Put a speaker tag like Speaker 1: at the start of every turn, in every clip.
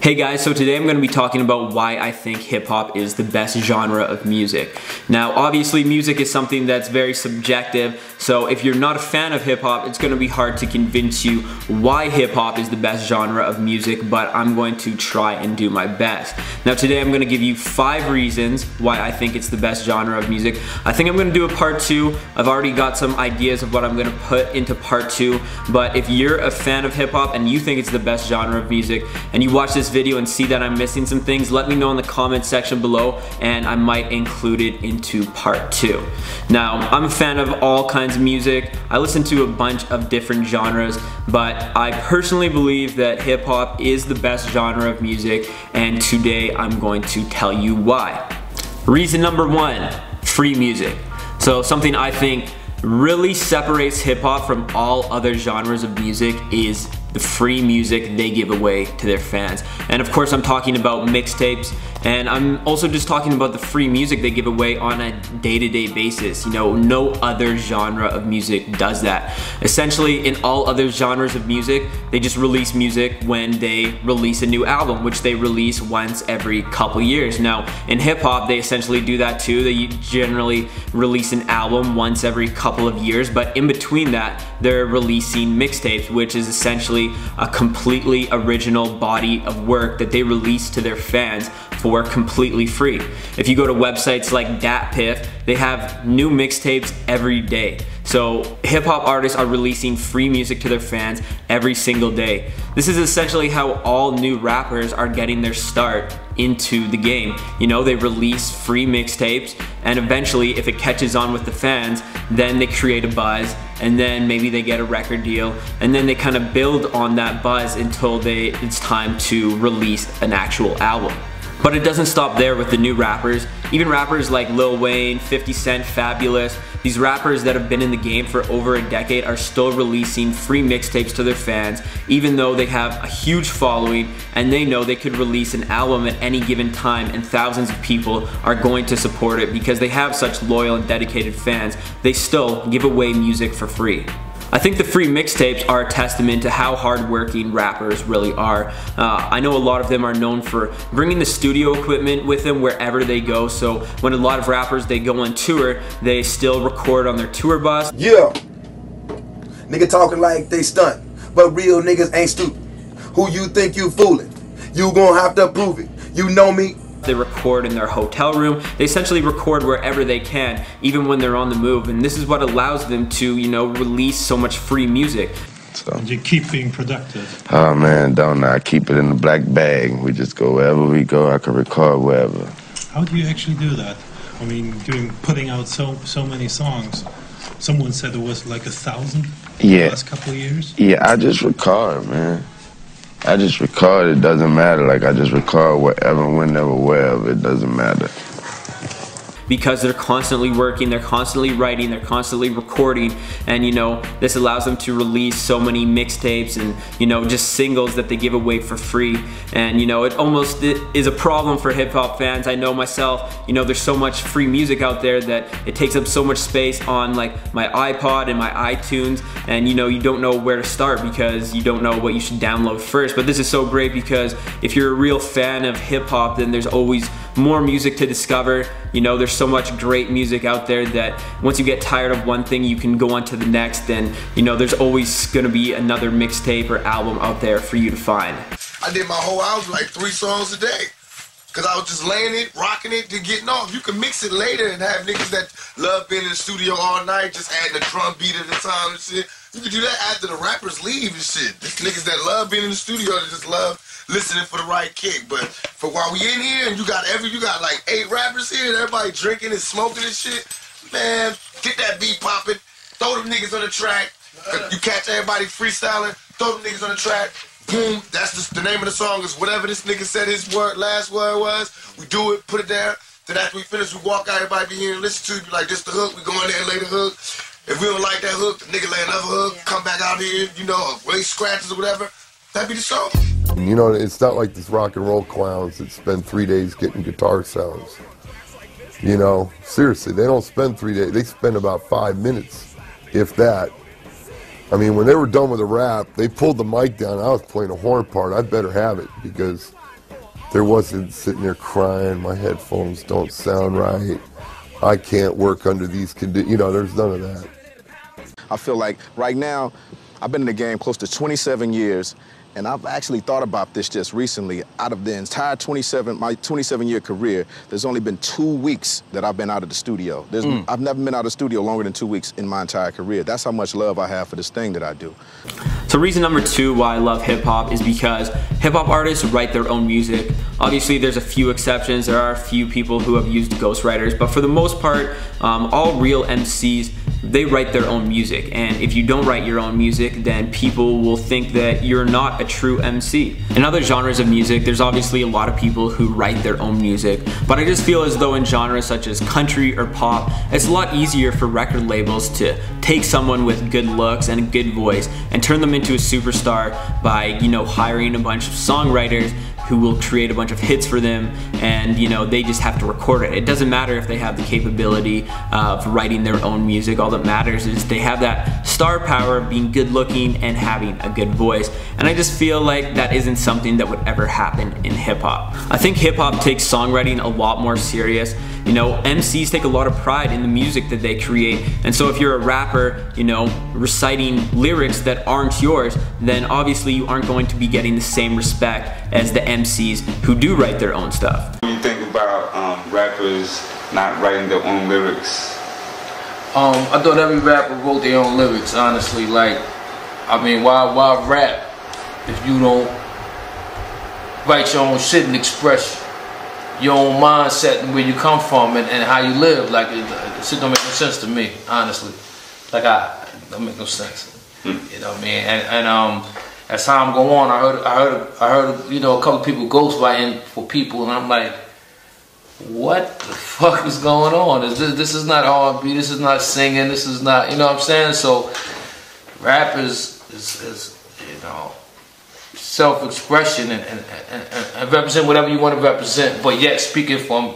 Speaker 1: Hey guys, so today I'm going to be talking about why I think hip-hop is the best genre of music. Now obviously music is something that's very subjective, so if you're not a fan of hip-hop, it's going to be hard to convince you why hip-hop is the best genre of music, but I'm going to try and do my best. Now today I'm going to give you 5 reasons why I think it's the best genre of music. I think I'm going to do a part 2. I've already got some ideas of what I'm going to put into part 2, but if you're a fan of hip-hop and you think it's the best genre of music, and you watch this video and see that I'm missing some things, let me know in the comment section below and I might include it into part 2. Now, I'm a fan of all kinds of music. I listen to a bunch of different genres, but I personally believe that hip hop is the best genre of music, and today I'm going to tell you why. Reason number 1, free music. So something I think really separates hip hop from all other genres of music is the free music they give away to their fans. And of course I'm talking about mixtapes, and I'm also just talking about the free music they give away on a day-to-day basis. You know, no other genre of music does that. Essentially, in all other genres of music, they just release music when they release a new album, which they release once every couple years. Now, in hip-hop, they essentially do that too. They generally release an album once every couple of years, but in between that, they're releasing mixtapes, which is essentially a completely original body of work that they release to their fans for completely free. If you go to websites like DatPiff, they have new mixtapes every day. So hip hop artists are releasing free music to their fans every single day. This is essentially how all new rappers are getting their start into the game. You know, they release free mixtapes, and eventually if it catches on with the fans, then they create a buzz, and then maybe they get a record deal, and then they kind of build on that buzz until it's time to release an actual album. But it doesn't stop there with the new rappers. Even rappers like Lil Wayne, 50 Cent, Fabulous, these rappers that have been in the game for over a decade are still releasing free mixtapes to their fans, even though they have a huge following and they know they could release an album at any given time and thousands of people are going to support it because they have such loyal and dedicated fans. They still give away music for free. I think the free mixtapes are a testament to how hardworking rappers really are. I know a lot of them are known for bringing the studio equipment with them wherever they go, so when a lot of rappers, they go on tour, they still record on their tour bus.
Speaker 2: Yeah, nigga talking like they stunt, but real niggas ain't stupid. Who you think you fooling? You gonna have to prove it. You know me?
Speaker 1: They record in their hotel room. They essentially record wherever they can, even when they're on the move, and this is what allows them to, you know, release so much free music.
Speaker 3: So you keep being productive.
Speaker 4: Oh man, don't I keep it in the black bag. We just go wherever we go. I can record wherever.
Speaker 3: How do you actually do that? I mean, putting out so many songs. Someone said it was like 1,000 in the last couple of years.
Speaker 4: Yeah, I just record, man. I just record, it doesn't matter. Like, I just record wherever, whenever, wherever, it doesn't matter.
Speaker 1: Because they're constantly working, they're constantly writing, they're constantly recording, and you know, this allows them to release so many mixtapes and, you know, just singles that they give away for free. And you know, it almost is a problem for hip hop fans. I know myself, you know, there's so much free music out there that it takes up so much space on like my iPod and my iTunes, and you know, you don't know where to start because you don't know what you should download first. But this is so great because if you're a real fan of hip hop, then there's always more music to discover. You know, there's so much great music out there that once you get tired of one thing, you can go on to the next, and you know, there's always gonna be another mixtape or album out there for you to find.
Speaker 5: I did my whole album like 3 songs a day, cause I was just laying it, rocking it, then getting off. You can mix it later and have niggas that love being in the studio all night, just adding a drum beat at a time and shit. You can do that after the rappers leave and shit. There's niggas that love being in the studio that just love listening for the right kick. But for while we in here and you got like 8 rappers here and everybody drinking and smoking and shit, man, get that beat popping, throw them niggas on the track. You catch everybody freestyling, throw them niggas on the track. Boom, that's the name of the song is whatever this nigga said his last word was. We do it, put it there. Then after we finish, we walk out, everybody be here and listen to it. Be like, this the hook, we go in there and lay the hook. If we don't like that hook, the nigga lay another hook, come back out here, you know, lay scratches or whatever. That'd be the song.
Speaker 6: You know, it's not like this rock and roll clowns that spend 3 days getting guitar sounds. You know, seriously, they don't spend 3 days. They spend about 5 minutes, if that, I mean, when they were done with the rap, they pulled the mic down. I was playing a horn part. I better have it because there wasn't sitting there crying, my headphones don't sound right, I can't work under these conditions. You know, there's none of that.
Speaker 7: I feel like right now, I've been in the game close to 27 years, and I've actually thought about this just recently. Out of the entire my 27-year career, there's only been 2 weeks that I've been out of the studio. I've never been out of the studio longer than 2 weeks in my entire career. That's how much love I have for this thing that I do.
Speaker 1: So reason number 2 why I love hip hop is because hip hop artists write their own music. Obviously there's a few exceptions. There are a few people who have used ghostwriters, but for the most part, all real MCs, they write their own music. And if you don't write your own music, then people will think that you're not a true MC. In other genres of music, there's obviously a lot of people who write their own music, but I just feel as though in genres such as country or pop, it's a lot easier for record labels to take someone with good looks and a good voice and turn them into a superstar by, you know, hiring a bunch of songwriters who will create a bunch of hits for them, and you know, they just have to record it. It doesn't matter if they have the capability of writing their own music. All that matters is they have that star power of being good looking and having a good voice. And I just feel like that isn't something that would ever happen in hip hop. I think hip hop takes songwriting a lot more serious. You know, MCs take a lot of pride in the music that they create, and so if you're a rapper, you know, reciting lyrics that aren't yours, then obviously you aren't going to be getting the same respect as the MCs who do write their own stuff.
Speaker 8: What do you think about rappers not writing their own lyrics?
Speaker 9: I thought every rapper wrote their own lyrics, honestly. Like, I mean, why rap if you don't write your own shit and express your own mindset and where you come from and how you live? Like, it shit don't make no sense to me, honestly. Like, it don't make no sense. You know what I mean? And as time go on, I heard, you know, a couple people ghostwriting for people, and I'm like, what the fuck is going on? This is not R&B, this is not singing, this is not, you know what I'm saying? So rap is you know, self-expression and represent whatever you want to represent, but yet speaking from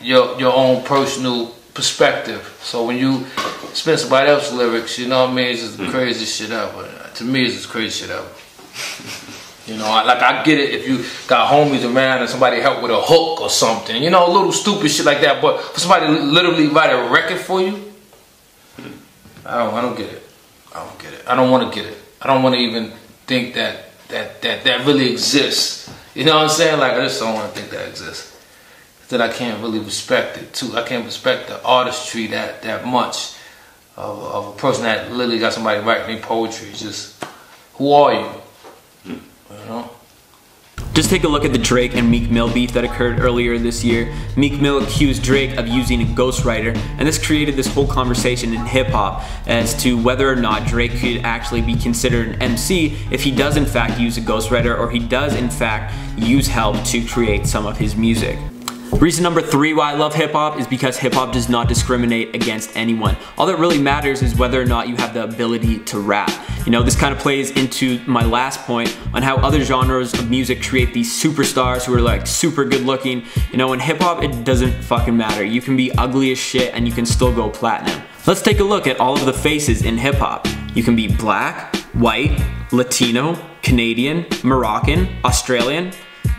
Speaker 9: your own personal perspective. So when you spin somebody else's lyrics, you know what I mean, it's just the craziest shit ever. To me, it's just crazy shit ever. You know, like, I get it if you got homies around and somebody help with a hook or something, you know, a little stupid shit like that, but for somebody to literally write a record for you, I don't get it. I don't get it. I don't want to get it. I don't want to even think that really exists. You know what I'm saying? Like, I just don't want to think that exists. That I can't really respect it too. I can't respect the artistry that much of a person that literally got somebody writing poetry. It's just, who are you? You know?
Speaker 1: Just take a look at the Drake and Meek Mill beef that occurred earlier this year. Meek Mill accused Drake of using a ghostwriter, and this created this whole conversation in hip-hop as to whether or not Drake could actually be considered an MC if he does in fact use a ghostwriter, or he does in fact use help to create some of his music. Reason number 3 why I love hip-hop is because hip-hop does not discriminate against anyone. All that really matters is whether or not you have the ability to rap. You know, this kind of plays into my last point on how other genres of music create these superstars who are like super good looking. You know, in hip-hop, it doesn't fucking matter. You can be ugly as shit and you can still go platinum. Let's take a look at all of the faces in hip-hop. You can be black, white, Latino, Canadian, Moroccan, Australian.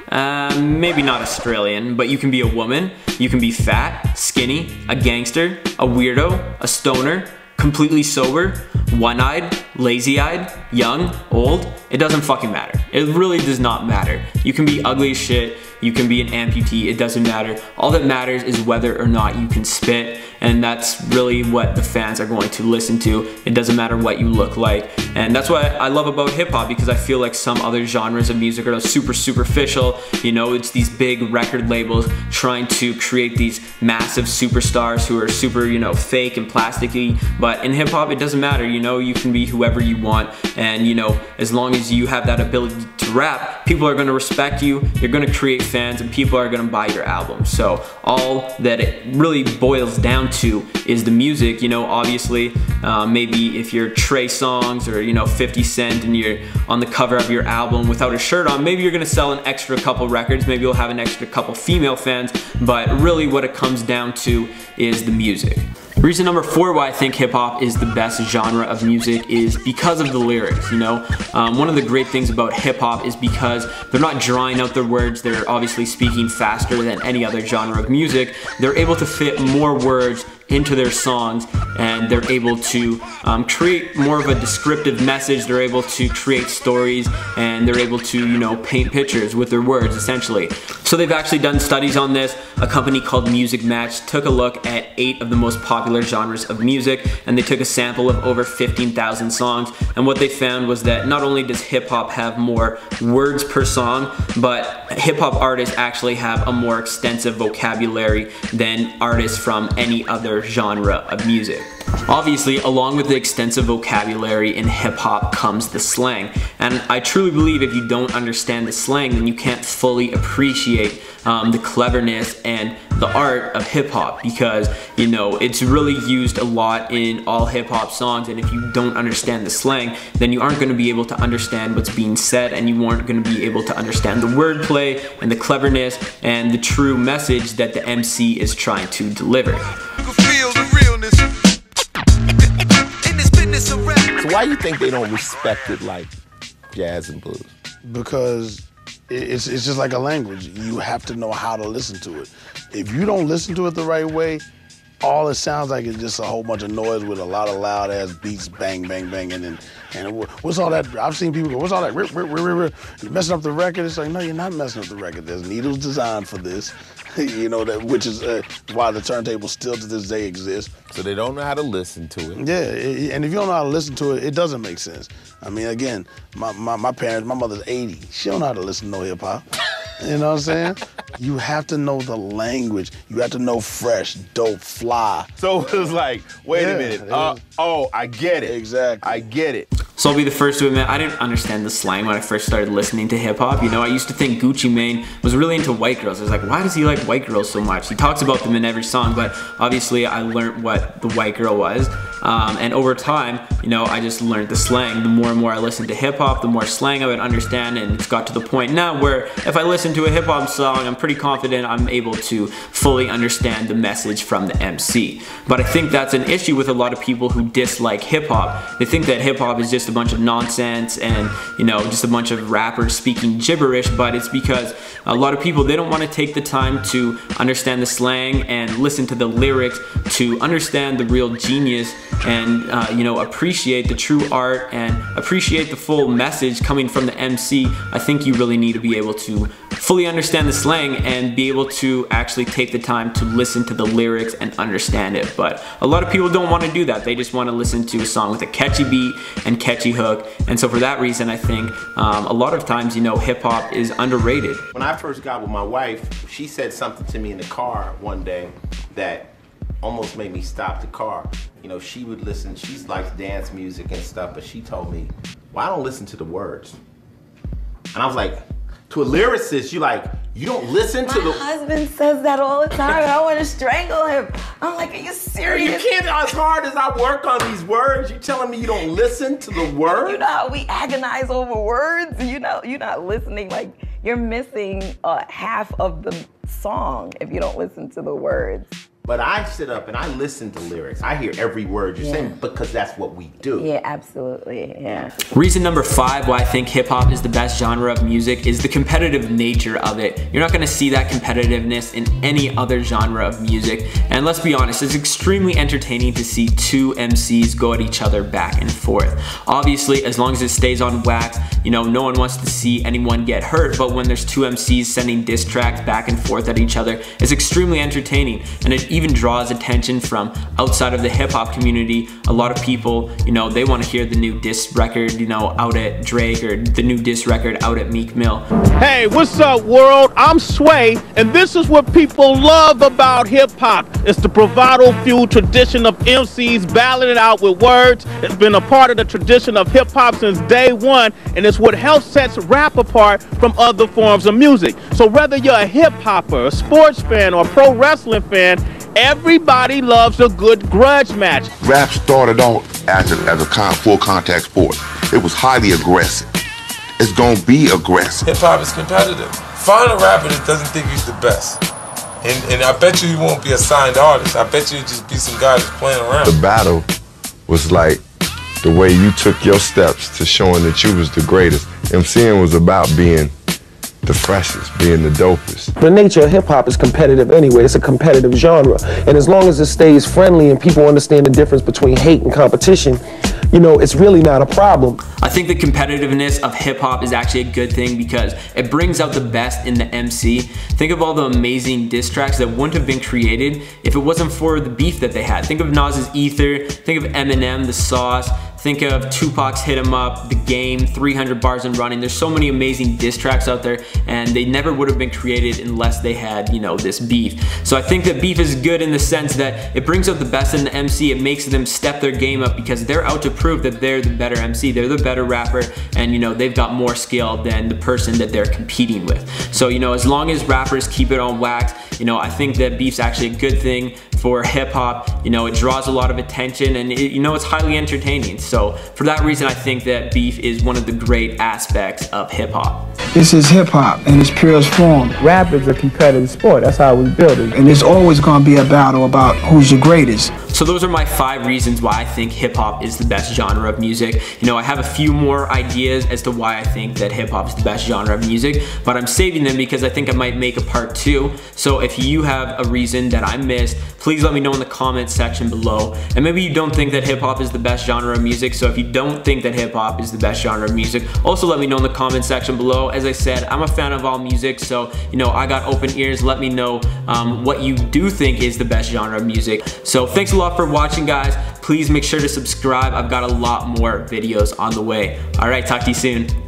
Speaker 1: Maybe not Australian, but you can be a woman, you can be fat, skinny, a gangster, a weirdo, a stoner, completely sober, one-eyed, lazy-eyed, young, old. It doesn't fucking matter. It really does not matter. You can be ugly as shit, you can be an amputee, it doesn't matter. All that matters is whether or not you can spit, and that's really what the fans are going to listen to. It doesn't matter what you look like. And that's what I love about hip-hop, because I feel like some other genres of music are super superficial. You know, it's these big record labels trying to create these massive superstars who are super, you know, fake and plasticky. But in hip-hop, it doesn't matter. You know, you can be whoever you want, and you know, as long as you have that ability to rap, people are going to respect you, you're going to create fans, and people are going to buy your album. So all that it really boils down to is the music. You know, obviously, maybe if you're Trey Songz or, you know, 50 Cent and you're on the cover of your album without a shirt on, maybe you're going to sell an extra couple records, maybe you'll have an extra couple female fans, but really what it comes down to is the music. Reason number 4 why I think hip hop is the best genre of music is because of the lyrics, you know? One of the great things about hip hop is because they're not drawing out their words, they're obviously speaking faster than any other genre of music. They're able to fit more words into their songs, and they're able to create more of a descriptive message. They're able to create stories, and they're able to, you know, paint pictures with their words, essentially. So they've actually done studies on this. A company called Music Match took a look at 8 of the most popular genres of music, and they took a sample of over 15,000 songs, and what they found was that not only does hip hop have more words per song, but hip hop artists actually have a more extensive vocabulary than artists from any other genre of music. Obviously, along with the extensive vocabulary in hip hop comes the slang, and I truly believe if you don't understand the slang, then you can't fully appreciate the cleverness and the art of hip hop, because, you know, it's really used a lot in all hip hop songs, and if you don't understand the slang, then you aren't going to be able to understand what's being said, and you aren't going to be able to understand the wordplay and the cleverness and the true message that the MC is trying to deliver.
Speaker 10: So why do you think they don't respect it like jazz and blues?
Speaker 11: Because it's just like a language. You have to know how to listen to it. If you don't listen to it the right way, all it sounds like is just a whole bunch of noise with a lot of loud ass beats, bang, bang, bang, and what's all that? I've seen people go, what's all that? Rip, rip, rip, rip, rip. You're messing up the record. It's like, no, you're not messing up the record. There's needles designed for this. You know, that, which is why the turntable still to this day exists.
Speaker 10: So they don't know how to listen to it.
Speaker 11: Yeah, and if you don't know how to listen to it, it doesn't make sense. I mean, again, my parents, my mother's 80. She don't know how to listen to no hip hop. You know what I'm saying? You have to know the language. You have to know fresh, dope, fly.
Speaker 10: So it was like, wait a minute. Oh, I get it.
Speaker 11: Exactly.
Speaker 10: I get it.
Speaker 1: So I'll be the first to admit, I didn't understand the slang when I first started listening to hip hop. You know, I used to think Gucci Mane was really into white girls. I was like, why does he like white girls so much? He talks about them in every song, but obviously I learned what the white girl was. And over time, you know, I just learned the slang. The more and more I listened to hip hop, the more slang I would understand, and it's got to the point now where if I listen to a hip hop song, I'm pretty confident I'm able to fully understand the message from the MC. But I think that's an issue with a lot of people who dislike hip hop. They think that hip hop is just a bunch of nonsense and, you know, just a bunch of rappers speaking gibberish, but it's because a lot of people, they don't want to take the time to understand the slang and listen to the lyrics to understand the real genius and, you know, appreciate the true art and appreciate the full message coming from the MC. I think you really need to be able to fully understand the slang and be able to actually take the time to listen to the lyrics and understand it. But a lot of people don't want to do that. They just want to listen to a song with a catchy beat and catchy hook. And so for that reason, I think a lot of times, you know, hip hop is underrated.
Speaker 10: When I first got with my wife, she said something to me in the car one day that almost made me stop the car. You know, she would listen, she likes dance music and stuff, but she told me, well, I don't listen to the words. And I was like, to a lyricist, you don't listen to the...
Speaker 12: My husband says that all the time. I want to strangle him. I'm like, are you serious?
Speaker 10: You can't, as hard as I work on these words, you telling me you don't listen to the words?
Speaker 12: You know how we agonize over words? You know, you're not listening. Like, you're missing half of the song if you don't listen to the words.
Speaker 10: But I sit up and I listen to lyrics. I hear every word you're saying because that's what we do.
Speaker 12: Yeah, absolutely, yeah.
Speaker 1: Reason number 5 why I think hip hop is the best genre of music is the competitive nature of it. You're not gonna see that competitiveness in any other genre of music. And let's be honest, it's extremely entertaining to see 2 MCs go at each other back and forth. Obviously, as long as it stays on wax, you know, no one wants to see anyone get hurt, but when there's 2 MCs sending diss tracks back and forth at each other, it's extremely entertaining. And it even draws attention from outside of the hip hop community. A lot of people, you know, they want to hear the new diss record, you know, out at Drake, or the new diss record out at Meek Mill.
Speaker 13: Hey, what's up, world? I'm Sway, and this is what people love about hip hop. It's the bravado-fueled tradition of MCs battling it out with words. It's been a part of the tradition of hip hop since day one, and it's what helps sets rap apart from other forms of music. So whether you're a hip hopper, a sports fan, or a pro wrestling fan, everybody loves a good grudge match.
Speaker 14: Rap started off as a full contact sport. It was highly aggressive. It's gonna be aggressive.
Speaker 15: Hip hop is competitive. Find a rapper that doesn't think he's the best And I bet you won't be a signed artist. I bet you just be some guy that's playing around.
Speaker 4: The battle was like the way you took your steps to showing that you was the greatest. MCing was about being the freshest, being the dopest.
Speaker 16: The nature of hip-hop is competitive anyway. It's a competitive genre. And as long as it stays friendly and people understand the difference between hate and competition, you know, it's really not a problem.
Speaker 1: I think the competitiveness of hip-hop is actually a good thing because it brings out the best in the MC. Think of all the amazing diss tracks that wouldn't have been created if it wasn't for the beef that they had. Think of Nas's Ether, think of Eminem, The Sauce, think of Tupac's Hit 'Em Up, The Game, 300 Bars and Running. There's so many amazing diss tracks out there, and they never would have been created unless they had, you know, this beef. So I think that beef is good in the sense that it brings out the best in the MC. It makes them step their game up because they're out to prove that they're the better MC, they're the better rapper, and you know, they've got more skill than the person that they're competing with. So, you know, as long as rappers keep it on wax, you know, I think that beef's actually a good thing for hip hop. You know, it draws a lot of attention and you know, it's highly entertaining. So for that reason, I think that beef is one of the great aspects of hip hop.
Speaker 17: This is hip hop in its purest form. Rap is a competitive sport. That's how we build it. And it's always going to be a battle about who's the greatest.
Speaker 1: So those are my 5 reasons why I think hip hop is the best genre of music. You know, I have a few more ideas as to why I think that hip hop is the best genre of music, but I'm saving them because I think I might make a part 2. So if you have a reason that I missed, please let me know in the comments section below. And maybe you don't think that hip hop is the best genre of music. So if you don't think that hip hop is the best genre of music, also let me know in the comments section below. As I said, I'm a fan of all music, so you know, I got open ears. Let me know what you do think is the best genre of music. So thanks a lot for watching, guys. Please make sure to subscribe. I've got a lot more videos on the way. All right, talk to you soon.